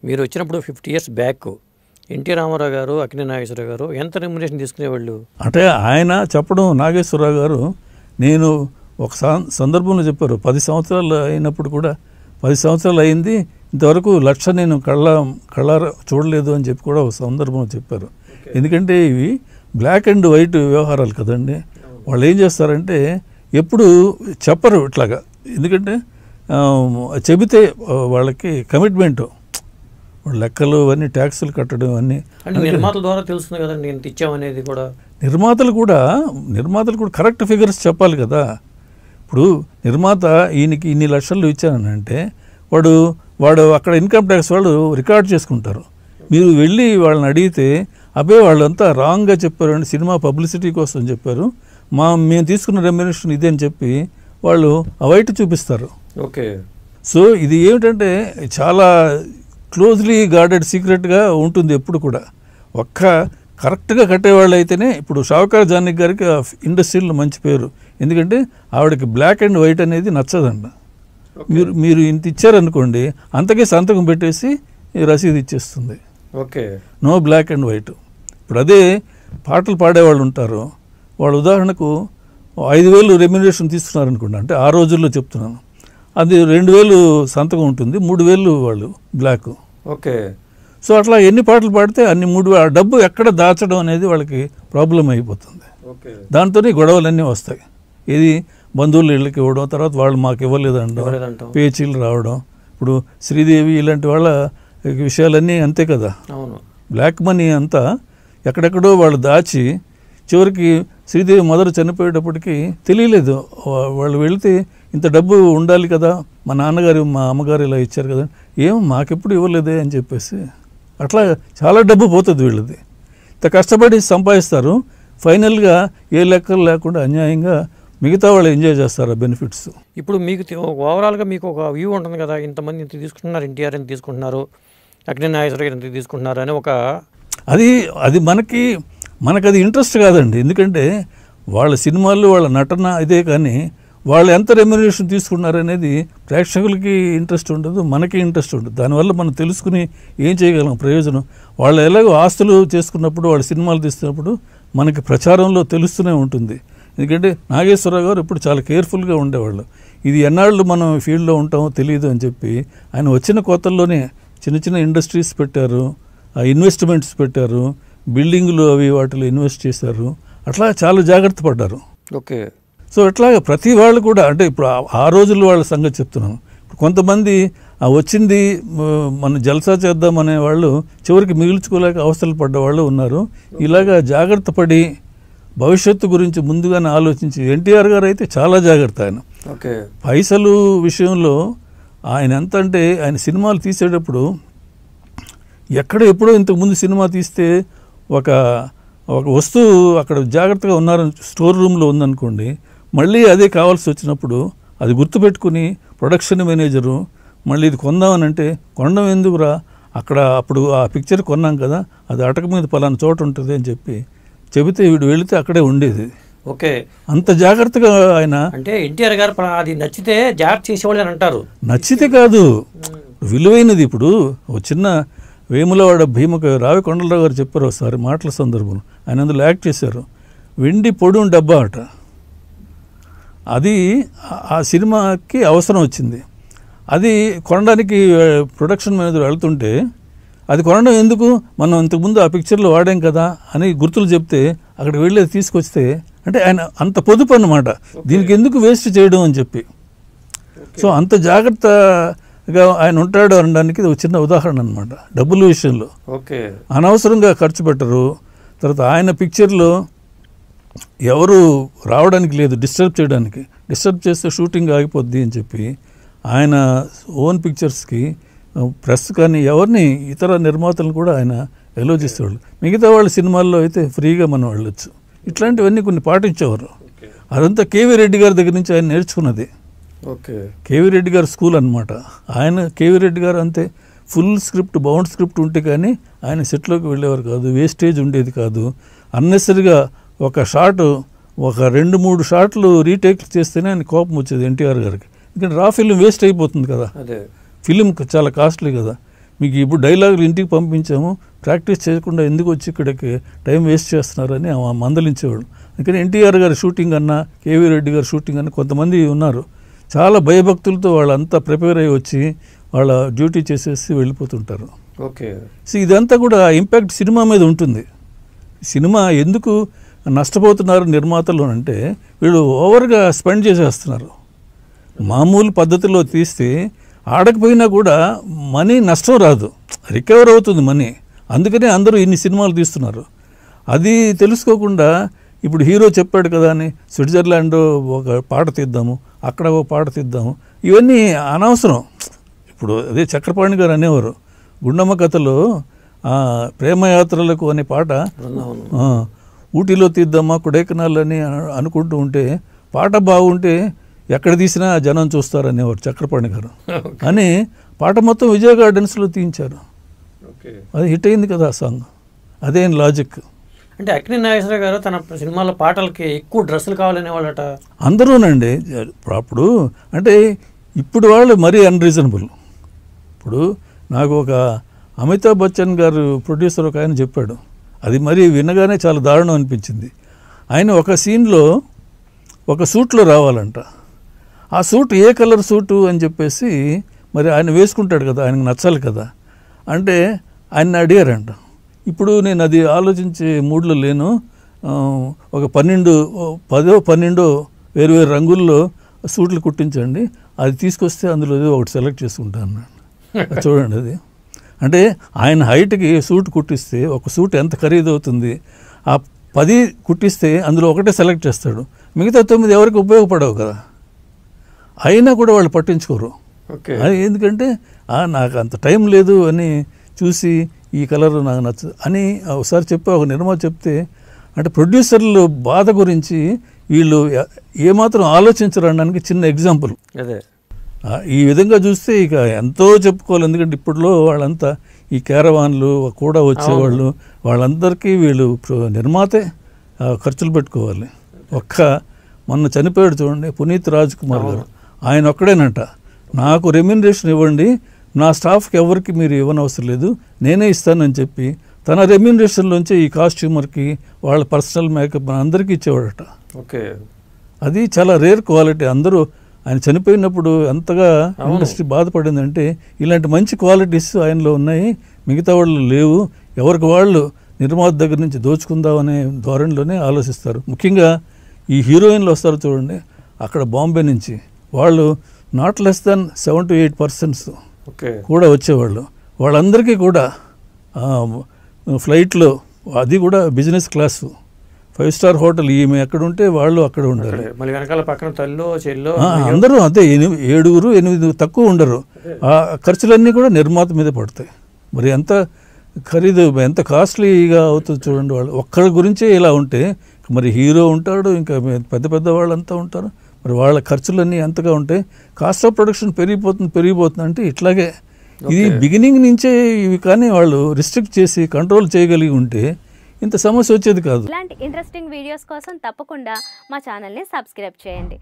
మీరు వచ్చినప్పుడు 50 years back NT Ramarao గారు, అక్కినేని నాగేశ్వరరావు గారు ఎంత రెమ్యునరేషన్ తీసుకునేవాళ్ళు? అంటే ఆయన చెప్పడం, నాగేశ్వరరావు గారు నేను ఒక సందర్భంలో చెప్పారు, 10 సంవత్సరాలు అయినప్పుడు కూడా 10 సంవత్సరాలు అయింది ఇంతవరకు 1,00,000 నేను కళ్ళారా చూడలేదు అని చెప్పి కూడా ఒక సందర్భంలో చెప్పారు. ఎందుకంటే ఇవి బ్లాక్ అండ్ వైట్ వ్యవహారాలు కదండి. వాళ్ళు ఏం చేస్తారంటే ఎప్పుడు చెప్పరు ఇట్లాగా, ఎందుకంటే చెబితే వాళ్ళకి కమిట్మెంట్, లెక్కలు అవన్నీ ట్యాక్సులు కట్టడం అన్నీ నిర్మాతల ద్వారా తెలుస్తుంది కదండి ఎంత ఇచ్చామనేది కూడా. నిర్మాతలు కూడా కరెక్ట్ ఫిగర్స్ చెప్పాలి కదా. ఇప్పుడు నిర్మాత ఈయనకి ఇన్ని లక్షలు ఇచ్చానంటే వాడు అక్కడ ఇన్కమ్ ట్యాక్స్ వాళ్ళు రికార్డ్ చేసుకుంటారు. మీరు వెళ్ళి వాళ్ళని అడిగితే అబ్బే వాళ్ళంతా రాంగ్గా చెప్పారు అండి, సినిమా పబ్లిసిటీ కోసం చెప్పారు, మేము తీసుకున్న రెమ్యునరేషన్ ఇదే అని చెప్పి వాళ్ళు వైట్ చూపిస్తారు. ఓకే. సో ఇది ఏమిటంటే చాలా క్లోజ్లీ గార్డెడ్ సీక్రెట్గా ఉంటుంది ఎప్పుడు కూడా. కరెక్ట్గా కట్టేవాళ్ళు అయితేనే, ఇప్పుడు షావుకార్ జానకి గారికి ఇండస్ట్రీలో మంచి పేరు, ఎందుకంటే ఆవిడకి బ్లాక్ అండ్ వైట్ అనేది నచ్చదండి. మీరు ఇంత ఇచ్చారనుకోండి అంతకే సంతకం పెట్టేసి రసీదు ఇచ్చేస్తుంది. Okay. No black and white. ఇప్పుడు అదే పాటలు పాడేవాళ్ళు ఉంటారు, వాళ్ళు ఉదాహరణకు 5,000 రెమ్యునరేషన్ తీసుకున్నారనుకోండి, అంటే ఆ రోజుల్లో చెప్తున్నాను, అది 2,000 సంతకం ఉంటుంది, 3,000 వాళ్ళు బ్లాక్. ఓకే. సో అట్లా ఎన్ని పాటలు పాడితే అన్ని 3,000. ఆ డబ్బు ఎక్కడ దాచడం అనేది వాళ్ళకి ప్రాబ్లం అయిపోతుంది. దాంతోనే గొడవలన్నీ వస్తాయి. ఇది బంధువులు ఇళ్ళకి ఇవ్వడం, తర్వాత వాళ్ళు మాకు ఇవ్వలేదంటాం, పేచీలు రావడం. ఇప్పుడు శ్రీదేవి ఇలాంటి వాళ్ళ విషయాలన్నీ అంతే కదా. బ్లాక్ మనీ అంతా ఎక్కడెక్కడో వాళ్ళు దాచి చివరికి శ్రీదేవి మదర్ చనిపోయేటప్పటికి తెలియలేదు. వాళ్ళు వెళితే ఇంత డబ్బు ఉండాలి కదా, మా నాన్నగారు మా అమ్మగారు ఇలా ఇచ్చారు కదా, ఏం మాకెప్పుడు ఇవ్వలేదే అని చెప్పేసి అట్లా చాలా డబ్బు పోతుంది వీళ్ళది. ఇంత కష్టపడి సంపాదిస్తారు, ఫైనల్గా ఏ లెక్కలు లేకుండా అన్యాయంగా మిగతా వాళ్ళు ఎంజాయ్ చేస్తారు ఆ బెనిఫిట్స్. ఇప్పుడు మీకు ఓవరాల్గా మీకు ఒక వ్యూ ఉంటుంది కదా, ఇంతమంది ఇంత తీసుకుంటున్నారు, ఎన్టీఆర్ ఎంత తీసుకుంటున్నారు, అక్కినేని నాగేశ్వరరావు గారు ఎంత తీసుకుంటున్నారు అని ఒక అది మనకు అది ఇంట్రెస్ట్ కాదండి. ఎందుకంటే వాళ్ళ సినిమాల్లో వాళ్ళ నటన ఇదే, కానీ వాళ్ళు ఎంత రెమ్యునరేషన్ తీసుకున్నారనేది ప్రేక్షకులకి ఇంట్రెస్ట్ ఉండదు, మనకి ఇంట్రెస్ట్ ఉండదు. దానివల్ల మనం తెలుసుకుని ఏం చేయగలం ప్రయోజనం. వాళ్ళు ఎలాగో ఆస్తులు చేసుకున్నప్పుడు, వాళ్ళ సినిమాలు తీస్తున్నప్పుడు మనకి ప్రచారంలో తెలుస్తూనే ఉంటుంది. ఎందుకంటే నాగేశ్వరరావు గారు ఇప్పుడు చాలా కేర్ఫుల్గా ఉండేవాళ్ళు. ఇది ఎన్నాళ్ళు మనం ఫీల్డ్లో ఉంటామో తెలియదు అని చెప్పి ఆయన వచ్చిన కొత్తల్లోనే చిన్న చిన్న ఇండస్ట్రీస్ పెట్టారు, ఇన్వెస్ట్మెంట్స్ పెట్టారు, బిల్డింగ్లు అవి వాటిలో ఇన్వెస్ట్ చేశారు, అట్లా చాలా జాగ్రత్త పడ్డారు. ఓకే. సో అట్లాగా ప్రతి వాళ్ళు కూడా, అంటే ఇప్పుడు ఆ రోజుల్లో వాళ్ళ సంగతి చెప్తున్నాను. కొంతమంది వచ్చింది మనం జల్సా చేద్దామనే వాళ్ళు చివరికి మిగిల్చుకోలేక అవసరాలు పడ్డవాళ్ళు ఉన్నారు. ఇలాగా జాగ్రత్త పడి భవిష్యత్తు గురించి ముందుగానే ఆలోచించి, ఎన్టీఆర్ గారు అయితే చాలా జాగ్రత్త. ఆయన పైసలు విషయంలో ఆయన ఎంత అంటే, ఆయన సినిమాలు తీసేటప్పుడు ఎప్పుడో ఇంతకుముందు సినిమా తీస్తే ఒక వస్తువు అక్కడ జాగ్రత్తగా ఉన్నారని స్టోర్ రూమ్లో ఉందనుకోండి, మళ్ళీ అదే కావాల్సి వచ్చినప్పుడు అది గుర్తుపెట్టుకుని ప్రొడక్షన్ మేనేజరు మళ్ళీ ఇది కొందామనంటే, కొనడం ఎందుకురా, అప్పుడు ఆ పిక్చర్ కొన్నాం కదా, అది అటక మీద పలానా చోట ఉంటుంది అని చెబితే వీడు వెళితే అక్కడే ఉండేది. ఓకే. అంత జాగ్రత్తగా ఆయన. అంటే ఎన్టీఆర్ గారు అది నచ్చితే జాగ్రత్త చేసేవాళ్ళు అని అంటారు. నచ్చితే కాదు, విలువైనది. ఇప్పుడు ఒక చిన్న వేములవాడ భీమక రావి కొండలరావు గారు చెప్పారు ఒకసారి మాటల సందర్భం, ఆయన అందులో యాక్ట్ చేశారు. వెండి పొడుం డబ్బా అట, అది ఆ సినిమాకి అవసరం వచ్చింది. అది కొనడానికి ప్రొడక్షన్ మేనేజర్ వెళ్తుంటే, అది కొనడం ఎందుకు, మనం ఇంతకుముందు ఆ పిక్చర్లో వాడాం కదా అని గుర్తులు చెప్తే అక్కడికి వెళ్ళి తీసుకొస్తే, అంటే ఆయన అంత పొదుపు అన్నమాట, దీనికి ఎందుకు వేస్ట్ చేయడం అని చెప్పి. సో అంత జాగ్రత్తగా ఆయన ఉంటాడు అనడానికి ఒక చిన్న ఉదాహరణ అనమాట. డబ్బుల విషయంలో అనవసరంగా ఖర్చు పెట్టరు. తర్వాత ఆయన పిక్చర్లో ఎవరు రావడానికి లేదు, డిస్టర్బ్ చేయడానికి. డిస్టర్బ్ చేస్తే షూటింగ్ ఆగిపోద్ది అని చెప్పి ఆయన ఓన్ పిక్చర్స్కి ప్రెస్ కానీ ఎవరిని ఇతర నిర్మాతలను కూడా ఆయన ఎలో చేసేవాళ్ళు. మిగతా వాళ్ళ సినిమాల్లో అయితే ఫ్రీగా మనం వెళ్ళొచ్చు. ఇట్లాంటివన్నీ కొన్ని పాటించేవారు. అదంతా కేవీ రెడ్డి గారి దగ్గర నుంచి ఆయన నేర్చుకున్నది. కేవీ రెడ్డి గారి స్కూల్ అనమాట. కేవీ రెడ్డి గారు అంతే, ఫుల్ స్క్రిప్ట్ బౌండ్ స్క్రిప్ట్ ఉంటే కానీ ఆయన సెట్లోకి వెళ్ళేవారు కాదు, వేస్టేజ్ ఉండేది కాదు. అన్నెసరిగా ఒక షాట్, ఒక 2-3 షాట్లు రీటేక్ చేస్తేనే ఆయన కోపం వచ్చేది ఎన్టీఆర్ గారికి. ఎందుకంటే రా ఫిల్మ్ వేస్ట్ అయిపోతుంది కదా, ఫిలిం చాలా కాస్ట్లీ కదా. మీకు ఇప్పుడు డైలాగులు ఇంటికి పంపించాము, ప్రాక్టీస్ చేయకుండా ఎందుకు వచ్చి ఇక్కడికి టైం వేస్ట్ చేస్తున్నారని మందలించేవాళ్ళు. అందుకని ఎన్టీఆర్ గారి షూటింగ్ అన్నా, కేవీ రెడ్డి గారి షూటింగ్ అన్నా కొంతమంది ఉన్నారు చాలా భయభక్తులతో వాళ్ళంతా ప్రిపేర్ అయ్యి వచ్చి వాళ్ళ డ్యూటీ చేసేసి వెళ్ళిపోతుంటారు. ఓకే. సో ఇదంతా కూడా ఇంపాక్ట్ సినిమా మీద ఉంటుంది. సినిమా ఎందుకు నష్టపోతున్నారు నిర్మాతలు అంటే వీళ్ళు ఓవర్గా స్పెండ్ చేసేస్తున్నారు. మామూలు పద్ధతిలో తీస్తే ఆడకపోయినా కూడా మనీ నష్టం రాదు, రికవర్ అవుతుంది మనీ. అందుకనే అందరూ ఇన్ని సినిమాలు తీస్తున్నారు. అది తెలుసుకోకుండా ఇప్పుడు హీరో చెప్పాడు కదా అని స్విట్జర్లాండ్ ఒక పాట తీద్దాము, అక్కడ ఒక పాట తీద్దాము, ఇవన్నీ అనవసరం. ఇప్పుడు అదే చక్రపాణి గారు అనేవారు గుండమ్మ కథలో ప్రేమయాత్రలకు అనే పాట ఊటీలో తీద్దామా కొడైకెనాల్ అని అనుకుంటూ ఉంటే పాట బాగుంటే ఎక్కడ తీసినా జనం చూస్తారనేవారు చక్రపాణి గారు. అని పాట మొత్తం విజయ గార్డెన్స్లో తీయించారు. అది హిట్ అయింది కదా ఆ సాంగ్. అదేం లాజిక్. అంటే అక్కినేని నాగేశ్వరరావు గారు తన సినిమాల పాటలకి ఎక్కువ డ్రెస్సులు కావాలనేవాళ్ళట అందరూనండి. అప్పుడు అంటే ఇప్పుడు వాళ్ళు మరీ అన్రీజనబుల్. ఇప్పుడు నాకు ఒక అమితాబ్ బచ్చన్ గారు ప్రొడ్యూసర్ ఒక ఆయన చెప్పాడు, అది మరీ వినగానే చాలా దారుణం అనిపించింది. ఆయన ఒక సీన్లో ఒక సూట్లో రావాలంట. ఆ సూట్ ఏ కలర్ సూటు అని చెప్పేసి మరి ఆయన వేసుకుంటాడు కదా, ఆయనకు నచ్చాలి కదా. అంటే ఆయన అడిగారంట. ఇప్పుడు నేను అది ఆలోచించే మూడ్లో లేను, ఒక 10-12 వేరు రంగుల్లో సూట్లు కుట్టించండి, అది తీసుకొస్తే అందులో ఒకటి సెలెక్ట్ చేసుకుంటాను. చూడండి అది. అంటే ఆయన హైట్కి సూట్ కుట్టిస్తే ఒక సూట్ ఎంత ఖరీదు అవుతుంది, ఆ 10 కుట్టిస్తే అందులో ఒకటే సెలెక్ట్ చేస్తాడు, మిగతా 9 ఎవరికి ఉపయోగపడవు కదా. అయినా కూడా వాళ్ళు పట్టించుకోరు. అది ఎందుకంటే నాకు అంత టైం లేదు అని చూసి ఈ కలర్ నాకు నచ్చదు అని ఒకసారి ఒక నిర్మాత చెప్తే, అంటే ప్రొడ్యూసర్లు బాధ గురించి వీళ్ళు ఏమాత్రం ఆలోచించరు అనడానికి చిన్న ఎగ్జాంపుల్. అదే ఈ విధంగా చూస్తే ఇక ఎంతో చెప్పుకోవాలి. ఎందుకంటే ఇప్పట్లో వాళ్ళంతా ఈ క్యారవాన్లు కూడా వచ్చేవాళ్ళు, వాళ్ళందరికీ వీళ్ళు నిర్మాతే ఖర్చులు పెట్టుకోవాలి. మొన్న చనిపోయాడు చూడండి పునీత్ రాజ్ కుమార్ గారు, ఆయన ఒక్కడేనంట నాకు రెమ్యూనరేషన్ ఇవ్వండి, నా స్టాఫ్కి ఎవరికి మీరు ఇవ్వనవసరం లేదు, నేనే ఇస్తానని చెప్పి తన రెమ్యూనరేషన్లోంచి ఈ కాస్ట్యూమర్కి వాళ్ళ పర్సనల్ మేకప్ అందరికీ ఇచ్చేవాడట. ఓకే. అది చాలా రేర్ క్వాలిటీ. అందరూ ఆయన చనిపోయినప్పుడు ఎంతగా ఇండస్ట్రీ బాధపడిందంటే ఇలాంటి మంచి క్వాలిటీస్ ఆయనలో ఉన్నాయి, మిగతా వాళ్ళు లేవు, ఎవరికి వాళ్ళు నిర్మాత దగ్గర నుంచి దోచుకుందామనే ధోరణిలోనే ఆలోచిస్తారు. ముఖ్యంగా ఈ హీరోయిన్లు వస్తారు చూడండి, అక్కడ బాంబే నుంచి వాళ్ళు నాట్ లెస్ దాన్ 7 to 8% కూడా వచ్చేవాళ్ళు. వాళ్ళందరికీ కూడా ఫ్లైట్లో, అది కూడా బిజినెస్ క్లాసు, 5 star హోటల్, ఈమె ఎక్కడ ఉంటే వాళ్ళు అక్కడ ఉండాలి. అందరూ అంతే, 7-8 తక్కువ ఉండరు. ఆ ఖర్చులన్నీ కూడా నిర్మాత మీద పడతాయి. మరి ఎంత ఖరీదు, ఎంత కాస్ట్లీగా అవుతుంది చూడండి. వాళ్ళు ఒక్కడి గురించే ఇలా ఉంటే మరి హీరో ఉంటాడు, ఇంకా పెద్ద పెద్ద వాళ్ళంతా ఉంటారు, మరి వాళ్ళ ఖర్చులన్నీ ఎంతగా ఉంటాయి. కాస్ట్ ఆఫ్ ప్రొడక్షన్ పెరిగిపోతుంది అంటే ఇట్లాగే. ఇది బిగినింగ్ నుంచే ఇవి కానీ వాళ్ళు రిస్ట్రిక్ట్ చేసి కంట్రోల్ చేయగలిగి ఉంటే ఇంత సమస్య వచ్చేది కాదు. ఇలాంటి ఇంట్రెస్టింగ్ వీడియోస్ కోసం తప్పకుండా మా ఛానల్ని సబ్స్క్రైబ్ చేయండి.